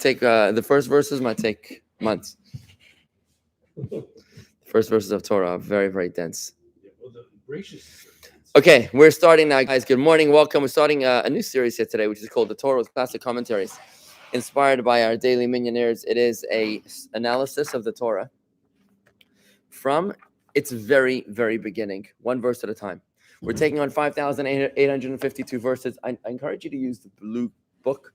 take the first verses might take months. First verses of Torah are very, very dense. Okay, we're starting now, guys. Good morning, welcome. We're starting a new series here today, which is called the Torah with Classic Commentaries, inspired by our daily millionaires. It is a analysis of the Torah from its very, very beginning, one verse at a time. We're taking on 5,852 verses. I encourage you to use the blue book.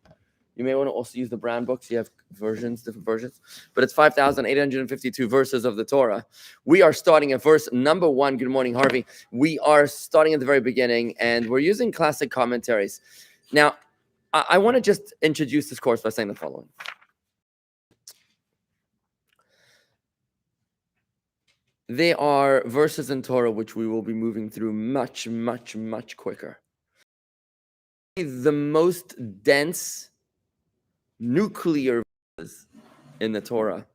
You may want to also use the brown books. You have versions, different versions. But it's 5,852 verses of the Torah. We are starting at verse number 1. Good morning, Harvey. We are starting at the very beginning, and we're using classic commentaries. Now, I want to just introduce this course by saying the following. There are verses in Torah which we will be moving through much, much, much quicker. The most dense nuclear verses in the Torah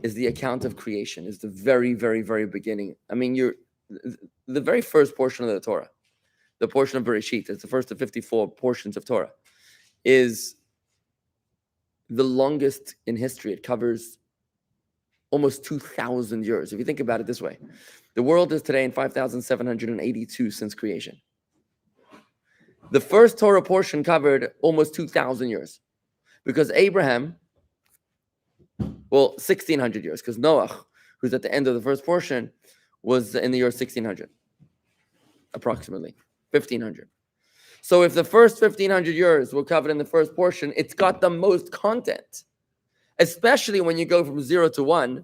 is the account of creation, is the very, very, very beginning. I mean, the very first portion of the Torah, the portion of Bereshit, it's the first of 54 portions of Torah, is the longest in history. It covers almost 2,000 years. If you think about it this way, the world is today in 5,782 since creation. The first Torah portion covered almost 2,000 years. Because Abraham, 1,600 years, because Noah, who's at the end of the first portion, was in the year 1,600, approximately, 1,500. So if the first 1,500 years were covered in the first portion, it's got the most content, especially when you go from 0 to 1,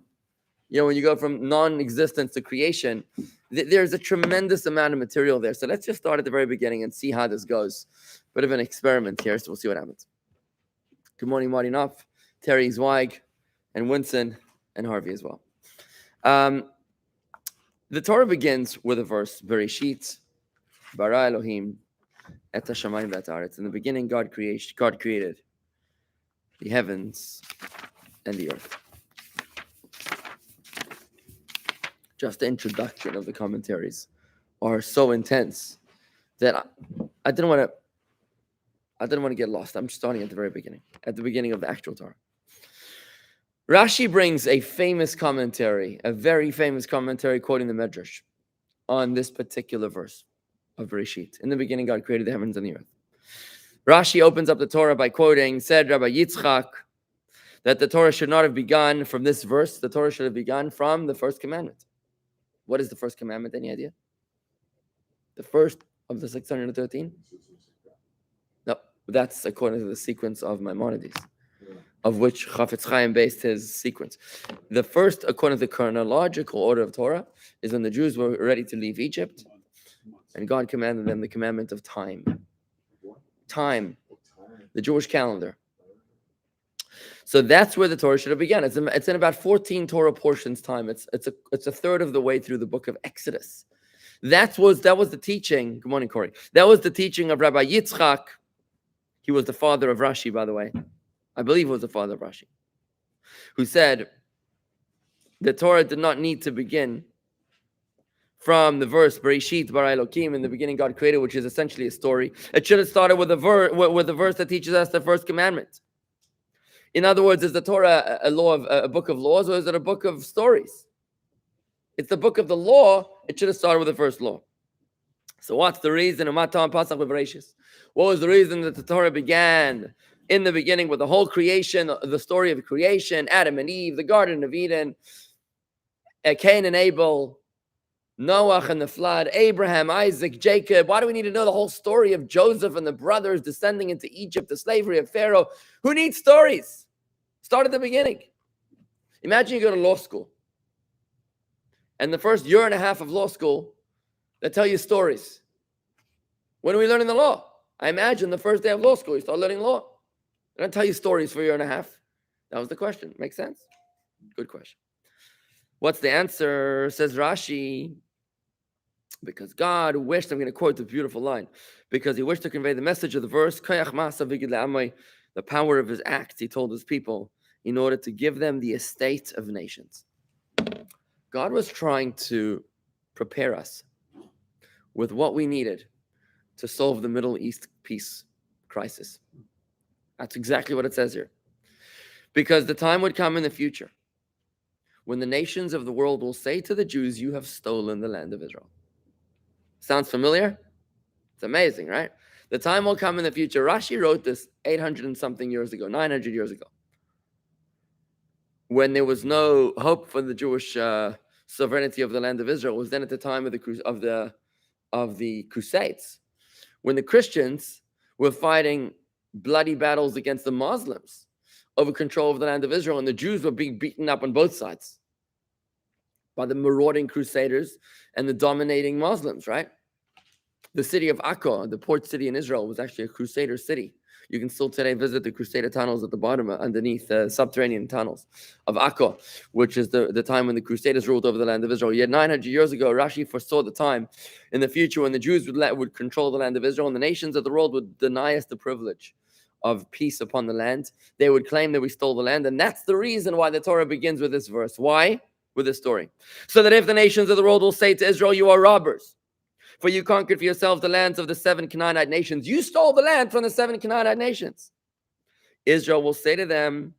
when you go from non-existence to creation, there's a tremendous amount of material there. So let's just start at the very beginning and see how this goes. Bit of an experiment here, so we'll see what happens. Good morning, Marty Knopf, Terry Zweig, and Winston, and Harvey as well. The Torah begins with a verse, Bereshit, bara Elohim, et hashamayim v'et haaretz. In the beginning, God created the heavens and the earth. Just the introduction of the commentaries are so intense that I didn't want to get lost. I'm starting at the very beginning, at the beginning of the actual Torah. Rashi brings a famous commentary, a very famous commentary quoting the Medrash on this particular verse of Bereshit. In the beginning, God created the heavens and the earth. Rashi opens up the Torah by quoting, said Rabbi Yitzchak, that the Torah should not have begun from this verse. The Torah should have begun from the First Commandment. What is the First Commandment? Any idea? The first of the 613? No, that's according to the sequence of Maimonides, of which Chafetz Chaim based his sequence. The first, according to the chronological order of Torah, is when the Jews were ready to leave Egypt, and God commanded them the commandment of time. Time, the Jewish calendar. So that's where the Torah should have begun. It's in about 14 Torah portions time. It's a third of the way through the book of Exodus. That was the teaching. Good morning, Corey. That was the teaching of Rabbi Yitzchak. He was the father of Rashi, by the way. I believe he was the father of Rashi, who said the Torah did not need to begin from the verse Bereshit bara Elohim, in the beginning God created, which is essentially a story. It should have started with a verse that teaches us the first commandment. In other words, is the Torah a book of laws, or is it a book of stories? It's the book of the law. It should have started with the first law. So what's the reason? What was the reason that the Torah began in the beginning with the whole creation, the story of creation, Adam and Eve, the Garden of Eden, Cain and Abel, Noah and the flood, Abraham, Isaac, Jacob? Why do we need to know the whole story of Joseph and the brothers descending into Egypt, the slavery of Pharaoh? Who needs stories? Start at the beginning. Imagine you go to law school, and the first year and a half of law school, they tell you stories. When are we learning the law? I imagine the first day of law school, you start learning law. They don't tell you stories for a year and a half. That was the question. Makes sense? Good question. What's the answer? Says Rashi. Because God wished, I'm going to quote the beautiful line, because he wished to convey the message of the verse, the power of his act, he told his people, in order to give them the estate of nations. God was trying to prepare us with what we needed to solve the Middle East peace crisis. That's exactly what it says here. Because the time would come in the future when the nations of the world will say to the Jews, you have stolen the land of Israel. Sounds familiar? It's amazing, right? The time will come in the future. Rashi wrote this 800 and something years ago, 900 years ago, when there was no hope for the Jewish sovereignty of the land of Israel. It was then at the time of the Crusades, when the Christians were fighting bloody battles against the Muslims over control of the land of Israel, and the Jews were being beaten up on both sides by the marauding Crusaders and the dominating Muslims, right? The city of Akko, the port city in Israel, was actually a Crusader city. You can still today visit the Crusader tunnels at the bottom, underneath the subterranean tunnels of Akko, which is the time when the Crusaders ruled over the land of Israel. Yet 900 years ago, Rashi foresaw the time in the future when the Jews would control the land of Israel, and the nations of the world would deny us the privilege of peace upon the land. They would claim that we stole the land, and that's the reason why the Torah begins with this verse. Why? With this story. So that if the nations of the world will say to Israel, you are robbers, for you conquered for yourselves the lands of the 7 Canaanite nations. You stole the land from the 7 Canaanite nations. Israel will say to them,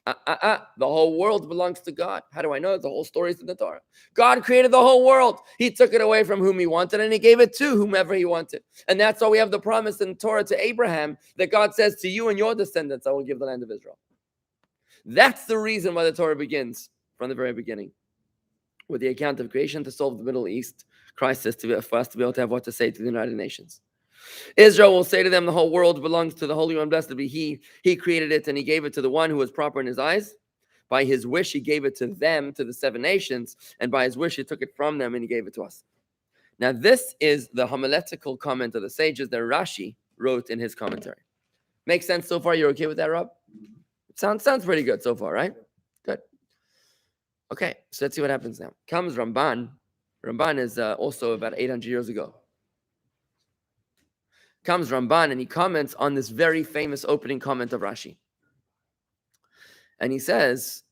the whole world belongs to God. How do I know? The whole story is in the Torah. God created the whole world. He took it away from whom he wanted, and he gave it to whomever he wanted. And that's why we have the promise in Torah to Abraham that God says, to you and your descendants, I will give the land of Israel. That's the reason why the Torah begins from the very beginning with the account of creation to solve the Middle East crisis, for us to be able to have what to say to the United Nations. Israel will say to them, the whole world belongs to the Holy One, blessed be He. He created it, and He gave it to the one who was proper in His eyes. By His wish, He gave it to them, to the 7 nations, and by His wish, He took it from them, and He gave it to us. Now, this is the homiletical comment of the sages that Rashi wrote in his commentary. Makes sense so far? You're okay with that, Rob? Sounds pretty good so far, right? Good. Okay, so let's see what happens now. Comes Ramban. Ramban is also about 800 years ago. Comes Ramban and he comments on this very famous opening comment of Rashi. And he says,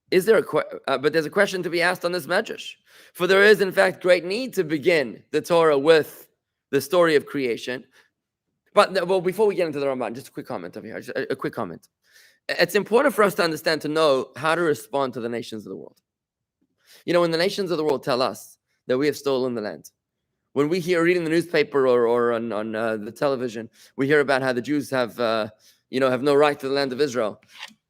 but there's a question to be asked on this medrash. For there is, in fact, great need to begin the Torah with the story of creation. But before we get into the Ramban, just a quick comment over here. Just a quick comment. It's important for us to understand, to know how to respond to the nations of the world. You know, when the nations of the world tell us that we have stolen the land, when we hear reading the newspaper or on the television, we hear about how the Jews have no right to the land of Israel.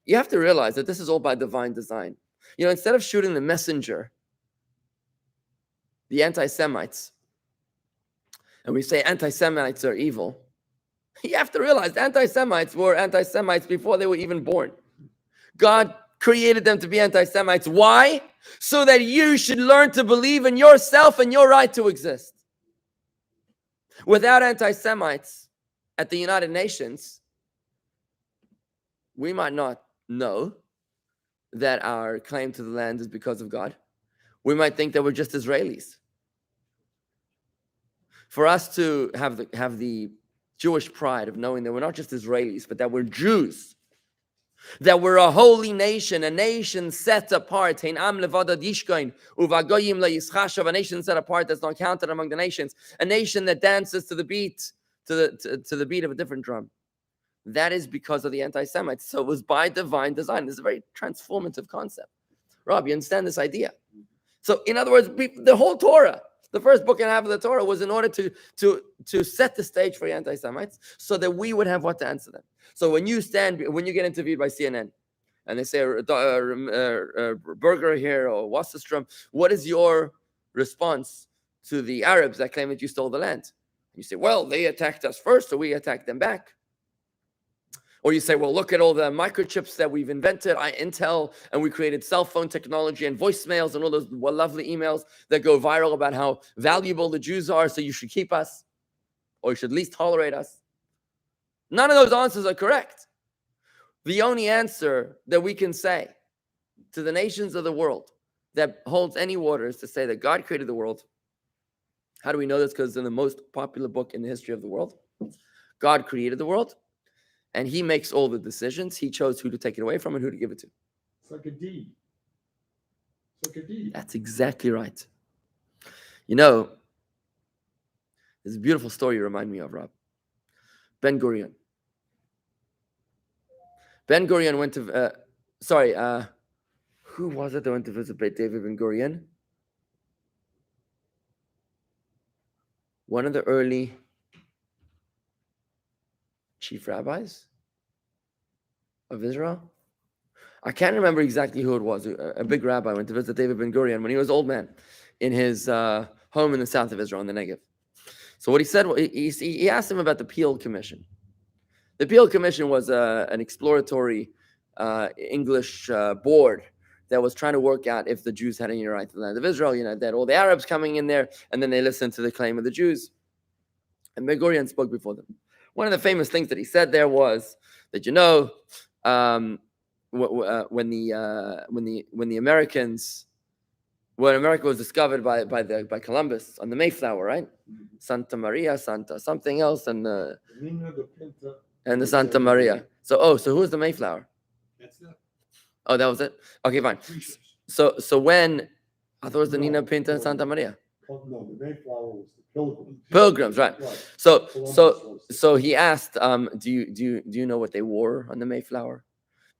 You have to realize that this is all by divine design. You know, instead of shooting the messenger, the anti-Semites, and we say anti-Semites are evil, you have to realize anti-Semites were anti-Semites before they were even born. God created them to be anti-Semites. Why? So that you should learn to believe in yourself and your right to exist. Without anti-Semites at the United Nations, we might not know that our claim to the land is because of God. We might think that we're just Israelis. For us to have the Jewish pride of knowing that we're not just Israelis, but that we're Jews, that we're a holy nation, a nation set apart, a nation set apart that's not counted among the nations, a nation that dances to the beat of a different drum. That is because of the anti-Semites. So it was by divine design. This is a very transformative concept. Rob, you understand this idea? So in other words, the whole Torah, the first book and a half of the Torah, was in order to set the stage for the anti-Semites so that we would have what to answer them. So when you get interviewed by CNN and they say, Berger here or Wasserstrom, what is your response to the Arabs that claim that you stole the land? You say, well, they attacked us first, so we attacked them back. Or you say, well, look at all the microchips that we've invented, Intel, and we created cell phone technology and voicemails and all those lovely emails that go viral about how valuable the Jews are, so you should keep us, or you should at least tolerate us. None of those answers are correct. The only answer that we can say to the nations of the world that holds any water is to say that God created the world. How do we know this? Because it's in the most popular book in the history of the world. God created the world. And he makes all the decisions. He chose who to take it away from and who to give it to. It's like a deed. It's like a deed. That's exactly right. You know, there's a beautiful story you remind me of, Rob. Ben Gurion. Ben Gurion went to, who was it that went to visit David Ben Gurion? One of the early chief rabbis of Israel. I can't remember exactly who it was. A big rabbi went to visit David Ben Gurion when he was an old man in his home in the south of Israel, in the Negev. So what he said, he asked him about the Peel Commission. The Peel Commission was an exploratory English board that was trying to work out if the Jews had any right to the land of Israel. They had all the Arabs coming in there, and then they listened to the claim of the Jews. And Ben Gurion spoke before them. One of the famous things that he said there was that when America was discovered by Columbus on the Mayflower, right? Santa Maria, Santa something else, and the Santa Maria. So who was the Mayflower? That's it. Oh, that was it. Okay, fine. So when I thought it was the Nina Pinta and Santa Maria. No, the Mayflower was the Pilgrims. Pilgrims, right? So he asked, do you know what they wore on the Mayflower?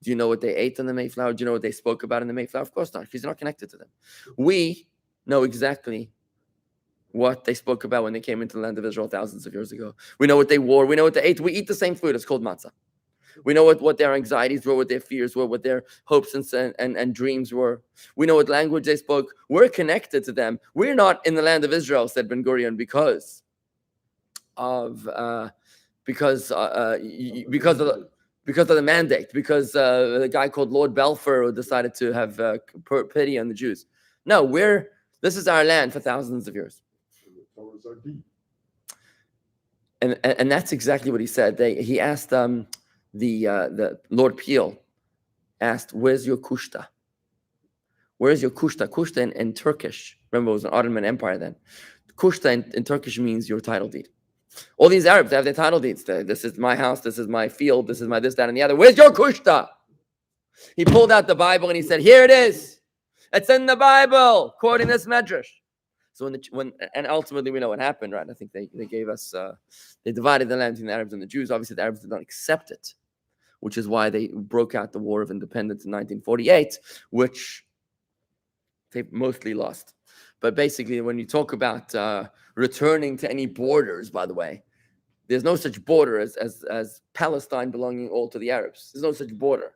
Do you know what they ate on the Mayflower? Do you know what they spoke about in the Mayflower? Of course not. He's not connected to them. We know exactly what they spoke about when they came into the land of Israel thousands of years ago. We know what they wore. We know what they ate. We eat the same food. It's called matzah. We know what their anxieties were, what their fears were, what their hopes and dreams were. We know what language they spoke. We're connected to them. We're not in the land of Israel, said Ben Gurion, because of the mandate, because a guy called Lord Balfour decided to have pity on the Jews. No, this is our land for thousands of years. And that's exactly what he said. He asked the Lord Peel asked, "Where's your kushta? Where's your kushta?" Kushta in Turkish. Remember, it was an Ottoman Empire then. Kushta in Turkish means your title deed. All these Arabs have their title deeds. This is my house. This is my field. This is my this, that, and the other. Where's your kushta? He pulled out the Bible and he said, "Here it is. It's in the Bible," quoting this medrash. So and ultimately we know what happened, right? I think they gave us they divided the land between the Arabs and the Jews. Obviously, the Arabs did not accept it, which is why they broke out the War of Independence in 1948, which they mostly lost. But basically, when you talk about returning to any borders, by the way, there's no such border as Palestine belonging all to the Arabs. There's no such border.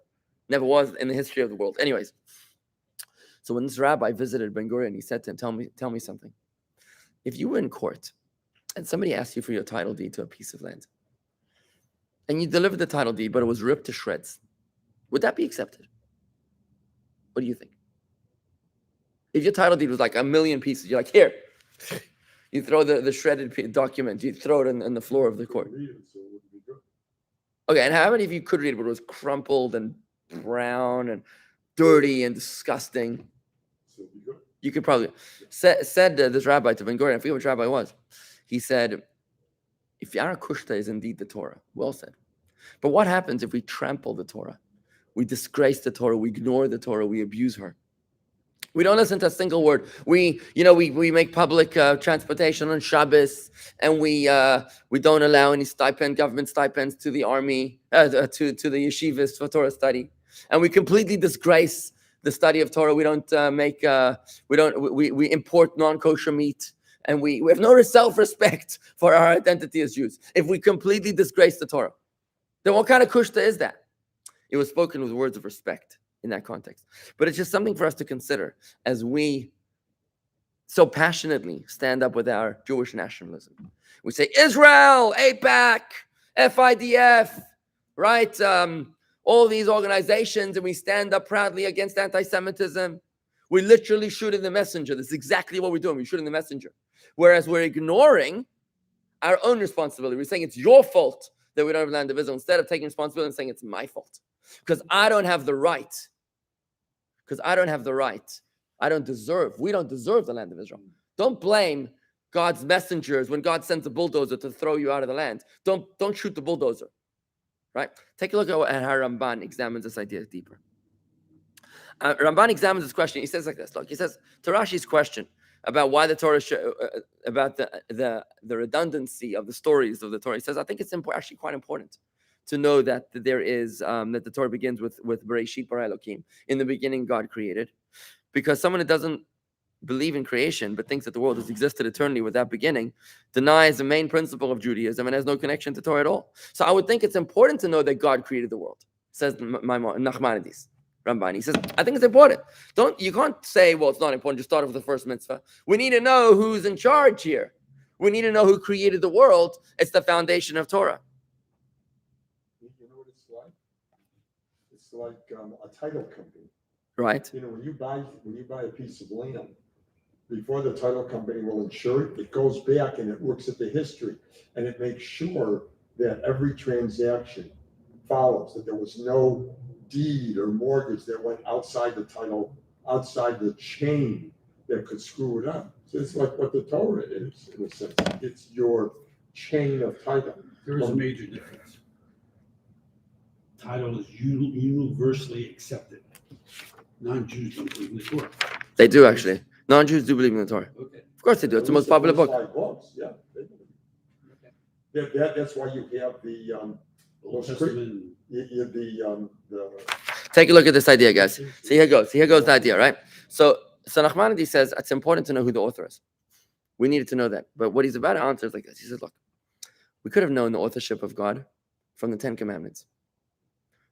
Never was in the history of the world. Anyways, so when this rabbi visited Ben Gurion, he said to him, tell me something. If you were in court and somebody asked you for your title deed to a piece of land, and you delivered the title deed, but it was ripped to shreds, would that be accepted? What do you think? If your title deed was like 1 million pieces, you're like, here. You throw the shredded document, you throw it on the floor of the court. Okay, and how many of you could read it, but it was crumpled and brown and dirty and disgusting? You could probably said this rabbi to Ben Gurion, I forget which rabbi it was. He said, if Yara Kushta is indeed the Torah, well said. But what happens if we trample the Torah? We disgrace the Torah, we ignore the Torah, we abuse her. We don't listen to a single word. We make public transportation on Shabbos, and we don't allow any government stipends to the army, to the yeshivas for Torah study, and we completely disgrace the study of Torah. We don't we import non-kosher meat, and we have no self-respect for our identity as Jews. If we completely disgrace the Torah, then what kind of kushta is that? It was spoken with words of respect in that context. But it's just something for us to consider as we so passionately stand up with our Jewish nationalism. We say, Israel, AIPAC, FIDF, right? All these organizations, and we stand up proudly against anti-Semitism. We literally shoot in the messenger. This is exactly what we're doing. We shoot in the messenger. Whereas we're ignoring our own responsibility. We're saying it's your fault that we don't have land of Israel, instead of taking responsibility and saying it's my fault. Because I don't have the right. We don't deserve the land of Israel. Don't blame God's messengers when God sends a bulldozer to throw you out of the land. Don't shoot the bulldozer. Right? Take a look at how Ramban examines this idea deeper. Ramban examines this question. He says like this. Look, he says to Rashi's question about why the Torah, about the redundancy of the stories of the Torah. He says, I think it's actually quite important to know that there is that the Torah begins with Bereshit bara Elokim. In the beginning, God created. Because someone that doesn't believe in creation but thinks that the world has existed eternally without beginning denies the main principle of Judaism and has no connection to Torah at all. So I would think it's important to know that God created the world, says Nachmanides. Rabbi. He says, I think it's important. You can't say, well, it's not important. Just start with the first mitzvah. We need to know who's in charge here. We need to know who created the world. It's the foundation of Torah. You know what it's like? It's like a title company. Right. You know, when you buy a piece of land, before the title company will insure it, it goes back and it looks at the history and it makes sure that every transaction follows, that there was no deed or mortgage that went outside the title, outside the chain that could screw it up. So it's like what the Torah is, in a sense. It's your chain of title. There is a major difference. Title is universally accepted. Non-Jews don't believe in the Torah. They do, actually. Non-Jews do believe in the Torah. Okay. Of course they do. It's the most popular book. Books. Yeah, they believe. That's why you have the Old Testament. Take a look at this idea, guys. See, here goes the idea, right? So Nachmanides says it's important to know who the author is. We needed to know that. But what he's about to answer is like this. He says, look, we could have known the authorship of God from the 10 Commandments.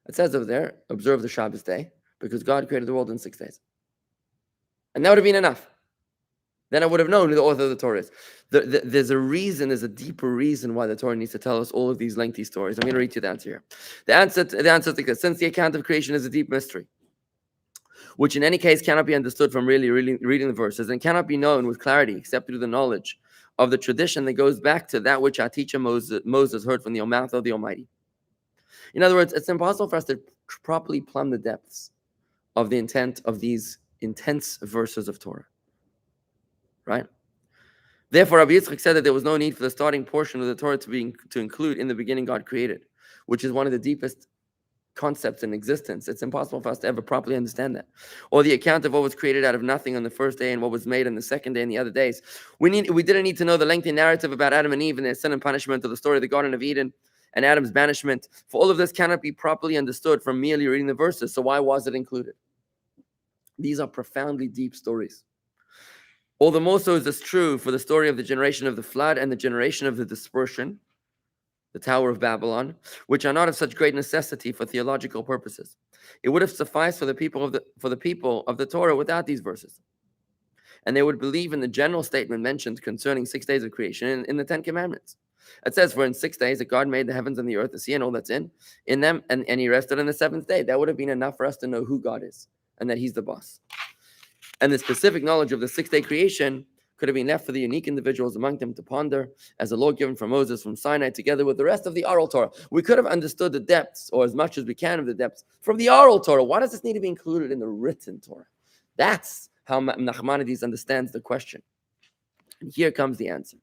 It says over there, observe the Shabbos day, because God created the world in 6 days. And that would have been enough. Then I would have known who the author of the Torah is. There's a deeper reason why the Torah needs to tell us all of these lengthy stories. I'm going to read you the answer here. The answer is like this. Since the account of creation is a deep mystery, which in any case cannot be understood from really reading the verses, and cannot be known with clarity except through the knowledge of the tradition that goes back to that which our teacher Moses heard from the mouth of the Almighty. In other words, it's impossible for us to properly plumb the depths of the intent of these intense verses of Torah. Right? Therefore, Rabbi Yitzchak said that there was no need for the starting portion of the Torah to include in the beginning God created, which is one of the deepest concepts in existence. It's impossible for us to ever properly understand that. Or the account of what was created out of nothing on the first day and what was made on the second day and the other days. We didn't need to know the lengthy narrative about Adam and Eve and their sin and punishment, or the story of the Garden of Eden and Adam's banishment. For all of this cannot be properly understood from merely reading the verses. So why was it included? These are profoundly deep stories. All the more so is this true for the story of the generation of the flood and the generation of the dispersion, the Tower of Babylon, which are not of such great necessity for theological purposes. It would have sufficed for the people of the Torah without these verses, and they would believe in the general statement mentioned concerning 6 days of creation in the 10 Commandments. It says, "For in 6 days that God made the heavens and the earth, the sea, and all that's in them, and He rested on the seventh day." That would have been enough for us to know who God is and that He's the boss. And the specific knowledge of the 6-day creation could have been left for the unique individuals among them to ponder as a law given from Moses from Sinai, together with the rest of the oral Torah. We could have understood the depths, or as much as we can of the depths, from the oral Torah. Why does this need to be included in the written Torah? That's how Nachmanides understands the question. And here comes the answer.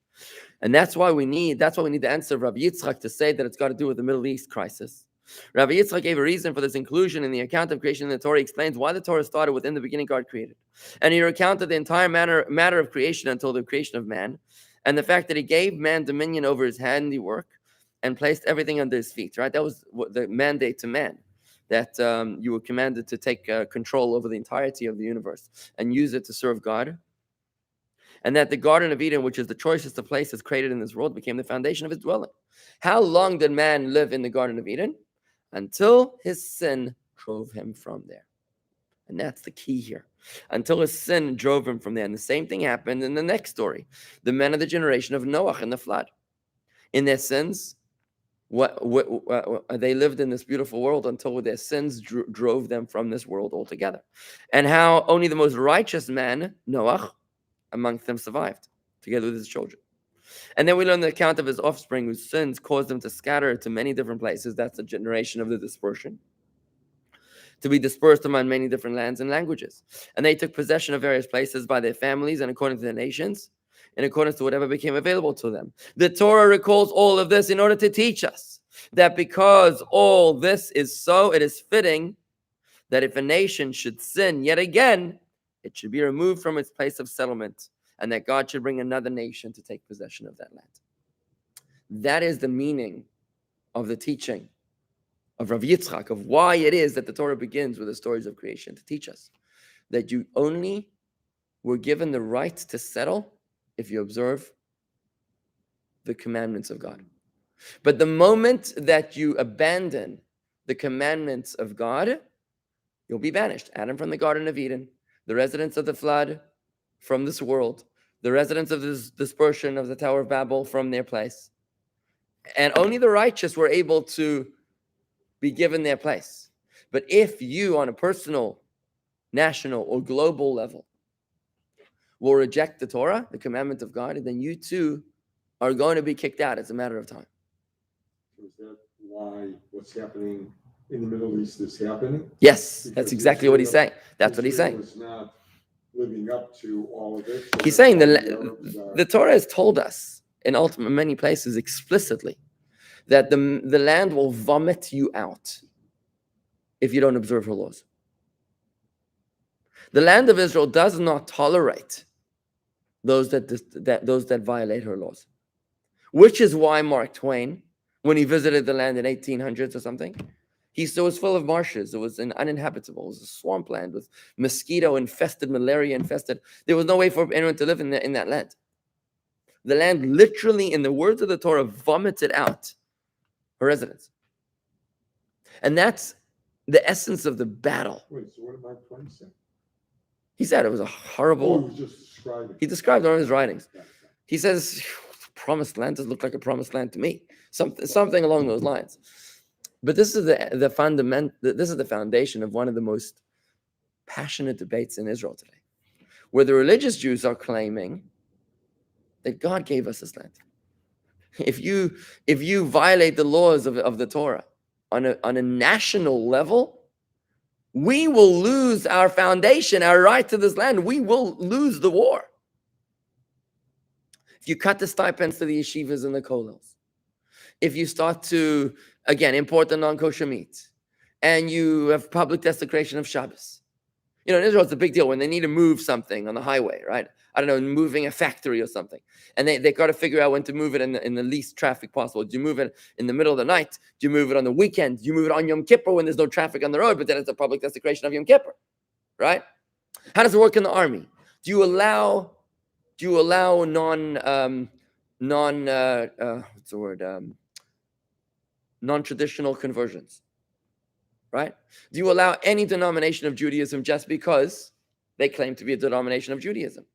And that's why we need the answer of Rabbi Yitzchak to say that it's got to do with the Middle East crisis. Rabbi Yitzchak gave a reason for this inclusion in the account of creation in the Torah. He explains why the Torah started within the beginning God created. And he recounted the entire matter of creation until the creation of man, and the fact that He gave man dominion over his handiwork and placed everything under his feet. Right? That was the mandate to man, that you were commanded to take control over the entirety of the universe and use it to serve God. And that the Garden of Eden, which is the choicest of places created in this world, became the foundation of his dwelling. How long did man live in the Garden of Eden? Until his sin drove him from there. And that's the key here. Until his sin drove him from there. And the same thing happened in the next story. The men of the generation of Noah in the flood. In their sins, they lived in this beautiful world until their sins drove them from this world altogether. And how only the most righteous man, Noah, amongst them survived, together with his children. And then we learn the account of his offspring whose sins caused them to scatter to many different places. That's the generation of the dispersion. To be dispersed among many different lands and languages. And they took possession of various places by their families and according to their nations, in accordance to whatever became available to them. The Torah recalls all of this in order to teach us that because all this is so, it is fitting that if a nation should sin yet again, it should be removed from its place of settlement, and that God should bring another nation to take possession of that land. That is the meaning of the teaching of Rav Yitzchak, of why it is that the Torah begins with the stories of creation, to teach us that you only were given the right to settle if you observe the commandments of God. But the moment that you abandon the commandments of God, you'll be banished. Adam from the Garden of Eden, the residents of the flood from this world, the residents of this dispersion of the Tower of Babel from their place. And only the righteous were able to be given their place. But if you, on a personal, national, or global level, will reject the Torah, the commandment of God, then you too are going to be kicked out. It's a matter of time. Is that why what's happening in the Middle East is happening? Yes, Because that's exactly what he's Israel- saying. That's what he's Israel saying. is not living up to all of it. So He's that's saying why the Arabs the Torah has told us in ultimate many places explicitly that the land will vomit you out if you don't observe her laws. The land of Israel does not tolerate those that violate her laws, which is why Mark Twain, when he visited the land in 1800s or something, it was full of marshes. It was uninhabitable. It was a swampland with mosquito-infested, malaria-infested. There was no way for anyone to live in that land. The land literally, in the words of the Torah, vomited out her residents. And that's the essence of the battle. Wait, so what did Mark Twain say? He said it was a Oh, horrible... he was just describing. He described it in his writings. Yeah. He says, promised land doesn't look like a promised land to me. Something along those lines. But this is this is the foundation of one of the most passionate debates in Israel today, where the religious Jews are claiming that God gave us this land. If you violate the laws of the Torah on a national level, we will lose our foundation, our right to this land. We will lose the war. If you cut the stipends to the yeshivas and the kollels, if you start to, again, import the non-kosher meat, and you have public desecration of Shabbos. In Israel, it's a big deal when they need to move something on the highway, right? I don't know, moving a factory or something. And they got to figure out when to move it in the least traffic possible. Do you move it in the middle of the night? Do you move it on the weekend? Do you move it on Yom Kippur when there's no traffic on the road, but then it's a public desecration of Yom Kippur, right? How does it work in the army? Do you allow non-traditional conversions, right? Do you allow any denomination of Judaism just because they claim to be a denomination of Judaism?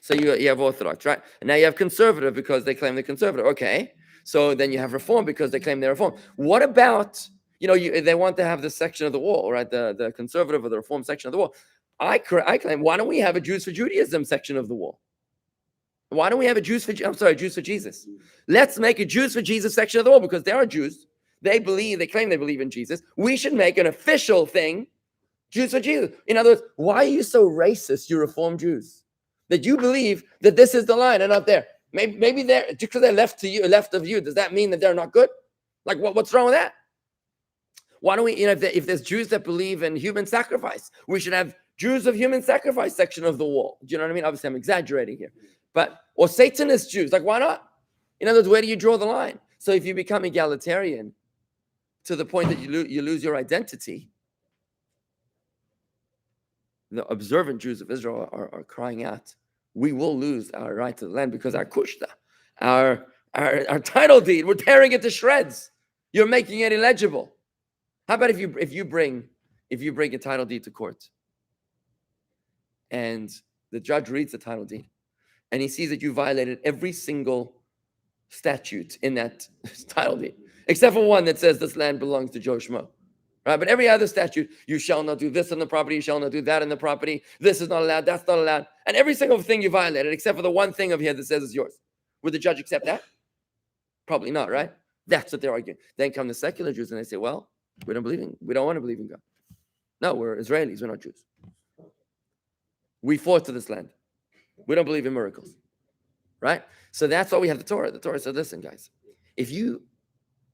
So you have Orthodox, right? And now you have conservative because they claim they're conservative. Okay. So then you have Reform because they claim they're Reform. What about, they want to have this section of the wall, right? The conservative or the Reform section of the wall. I claim, why don't we have a Jews for Judaism section of the wall? Why don't we have a Jews for Jesus? Let's make a Jews for Jesus section of the wall because they are Jews. They claim they believe in Jesus. We should make an official thing, Jews for Jesus. In other words, why are you so racist, you Reform Jews, that you believe that this is the line and not there? Maybe they're just because they're left of you. Does that mean that they're not good? Like what's wrong with that? Why don't we, if there's Jews that believe in human sacrifice, we should have Jews of human sacrifice section of the wall. Do you know what I mean? Obviously, I'm exaggerating here. Or Satanist Jews, like why not? In other words, where do you draw the line? So if you become egalitarian to the point that you lose your identity, the observant Jews of Israel are crying out, we will lose our right to the land because our kushta, our title deed, we're tearing it to shreds. You're making it illegible. How about if you bring a title deed to court and the judge reads the title deed and he sees that you violated every single statute in that title deed, except for one that says this land belongs to Joe Schmo, right? But every other statute, you shall not do this on the property, you shall not do that on the property, this is not allowed, that's not allowed, and every single thing you violated, except for the one thing of here that says it's yours. Would the judge accept that? Probably not, right? That's what they're arguing. Then come the secular Jews and they say, well, we don't want to believe in God. No, we're Israelis, we're not Jews. We fought to this land. We don't believe in miracles, right? So that's why we have the Torah. The Torah says, listen, guys, if you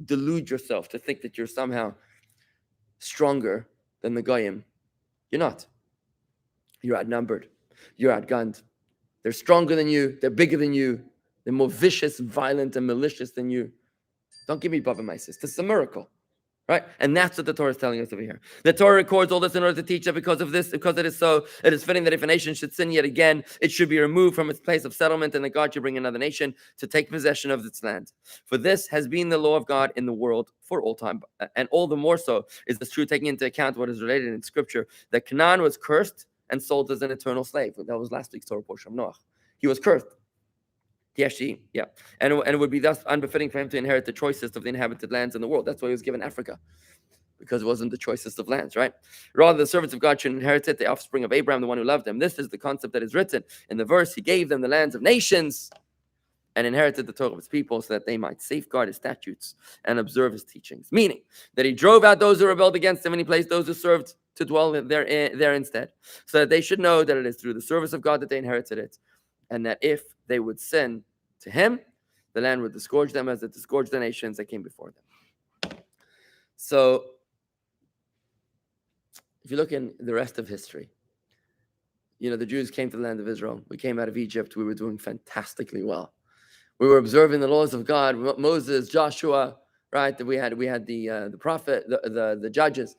delude yourself to think that you're somehow stronger than the Goyim, you're not. You're outnumbered. You're outgunned. They're stronger than you. They're bigger than you. They're more vicious, violent, and malicious than you. Don't give me Baba Mises. This is a miracle. Right? And that's what the Torah is telling us over here. The Torah records all this in order to teach that because of this, because it is so, it is fitting that if a nation should sin yet again, it should be removed from its place of settlement, and that God should bring another nation to take possession of its land. For this has been the law of God in the world for all time. And all the more so is this true, taking into account what is related in Scripture, that Canaan was cursed and sold as an eternal slave. That was last week's Torah portion of Noah. He was cursed. And it would be thus unbefitting for him to inherit the choicest of the inhabited lands in the world. That's why he was given Africa, because it wasn't the choicest of lands, right? Rather, the servants of God should inherit it, the offspring of Abraham, the one who loved him. This is the concept that is written in the verse. He gave them the lands of nations and inherited the Torah of his people so that they might safeguard his statutes and observe his teachings. Meaning that he drove out those who rebelled against him, and he placed those who served to dwell there instead, so that they should know that it is through the service of God that they inherited it, and that if they would sin to him, the land would disgorge them as it disgorged the nations that came before them. So if you look in the rest of history, the Jews came to the land of Israel. We came out of Egypt. We were doing fantastically well. We were observing the laws of God. Moses, Joshua, right? We had the prophet, the judges.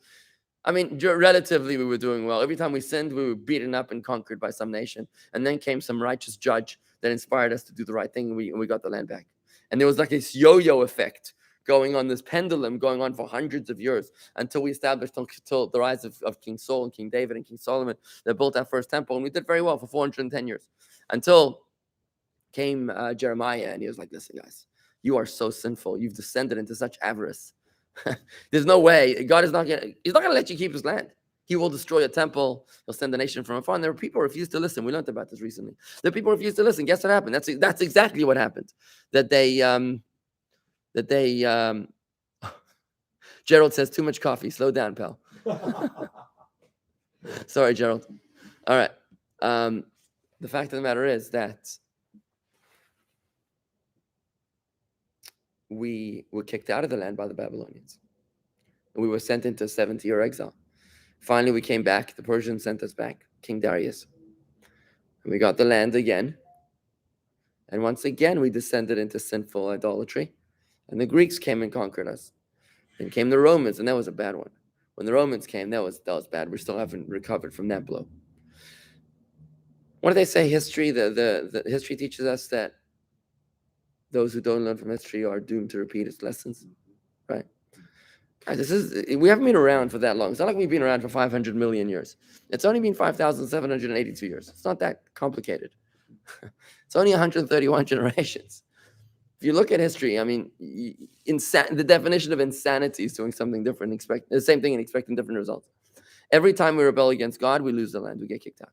I mean, relatively, we were doing well. Every time we sinned, we were beaten up and conquered by some nation. And then came some righteous judge that inspired us to do the right thing, and we got the land back. And there was like this yo-yo effect going on, this pendulum going on for hundreds of years, until we established, until the rise of King Saul and King David and King Solomon, that built our first temple. And we did very well for 410 years, until came Jeremiah, and he was like, listen, guys, you are so sinful. You've descended into such avarice. There's no way. God is not going to let you keep his land. He will destroy a temple. He'll send a nation from afar. And there were people who refused to listen. We learned about this recently. The people refused to listen. Guess what happened? That's exactly what happened. Gerald says, too much coffee. Slow down, pal. Sorry, Gerald. All right. The fact of the matter is that we were kicked out of the land by the Babylonians. And we were sent into a 70-year exile. Finally, we came back. The Persians sent us back, King Darius. And we got the land again. And once again, we descended into sinful idolatry. And the Greeks came and conquered us. Then came the Romans, and that was a bad one. When the Romans came, that was bad. We still haven't recovered from that blow. What do they say? History, the history teaches us that those who don't learn from history are doomed to repeat its lessons, right? Guys, we haven't been around for that long. It's not like we've been around for 500 million years. It's only been 5,782 years. It's not that complicated. It's only 131 generations. If you look at history, I mean, the definition of insanity is doing something different, expect the same thing and expecting different results. Every time we rebel against God, we lose the land. We get kicked out.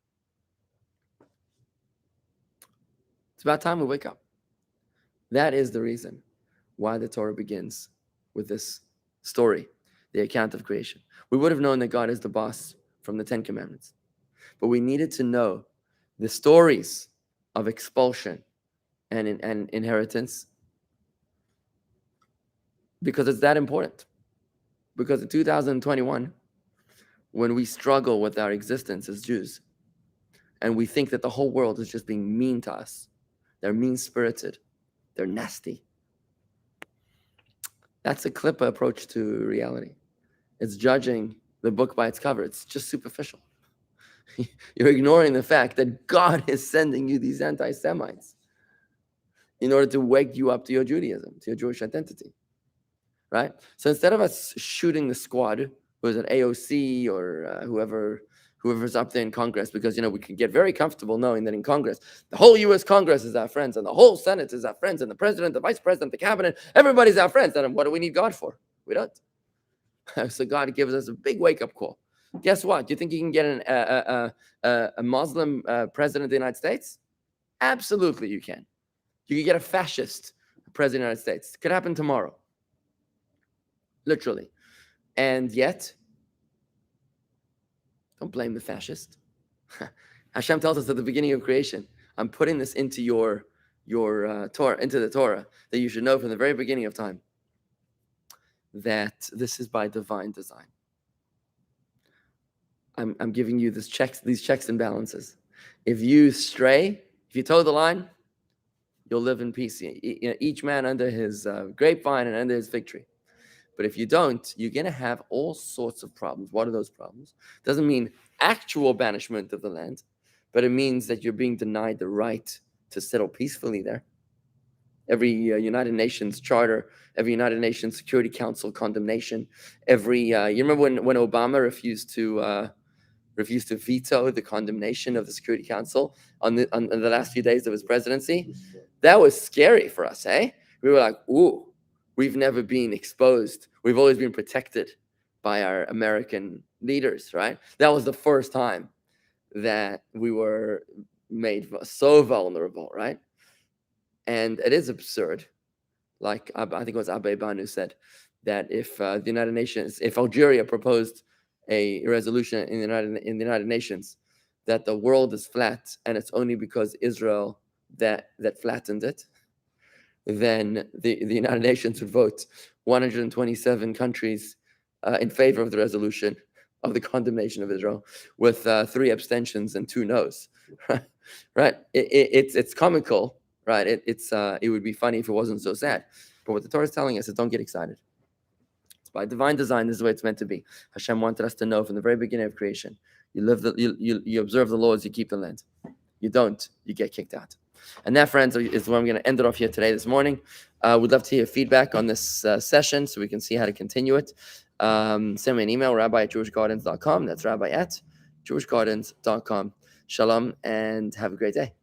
It's about time we wake up. That is the reason why the Torah begins with this story, the account of creation. We would have known that God is the boss from the 10 Commandments, but we needed to know the stories of expulsion and inheritance, because it's that important. Because in 2021, when we struggle with our existence as Jews, and we think that the whole world is just being mean to us, they're mean-spirited, they're nasty. That's a Klippa approach to reality. It's judging the book by its cover. It's just superficial. You're ignoring the fact that God is sending you these anti-Semites in order to wake you up to your Judaism, to your Jewish identity, right? So instead of us shooting the squad, who is an AOC or whoever's up there in Congress, because, we can get very comfortable knowing that in Congress, the whole U.S. Congress is our friends, and the whole Senate is our friends, and the president, the vice president, the cabinet, everybody's our friends. And what do we need God for? We don't. So God gives us a big wake-up call. Guess what? Do you think you can get a Muslim president of the United States? Absolutely, you can. You can get a fascist president of the United States. It could happen tomorrow. Literally. And yet, don't blame the fascist. Hashem tells us at the beginning of creation, I'm putting this into your Torah, into the Torah, that you should know from the very beginning of time that this is by divine design. I'm giving you these checks and balances. If you stray, if you toe the line, you'll live in peace. Each man under his grapevine and under his fig tree. But if you don't, you're going to have all sorts of problems. What are those problems? Doesn't mean actual banishment of the land, but it means that you're being denied the right to settle peacefully there. Every United Nations charter, every United Nations Security Council condemnation, every you remember when Obama refused to veto the condemnation of the Security Council on the last few days of his presidency? That was scary for us, eh? We were like, ooh, we've never been exposed. We've always been protected by our American leaders, right? That was the first time that we were made so vulnerable, right? And it is absurd. Like I think it was Abe Banu said that if the United Nations, if Algeria proposed a resolution in the United Nations that the world is flat and it's only because Israel that flattened it, then the United Nations would vote 127 countries in favor of the resolution of the condemnation of Israel, with 3 abstentions and 2 no's. Right? It's comical, right? It would be funny if it wasn't so sad. But what the Torah is telling us is don't get excited. It's by divine design. This is the way it's meant to be. Hashem wanted us to know from the very beginning of creation. You observe the laws, you keep the land. You don't, you get kicked out. And that, friends, is where I'm going to end it off here today, this morning. We'd love to hear feedback on this session so we can see how to continue it. Send me an email, rabbi@jewishgardens.com. That's rabbi@jewishgardens.com. Shalom, and have a great day.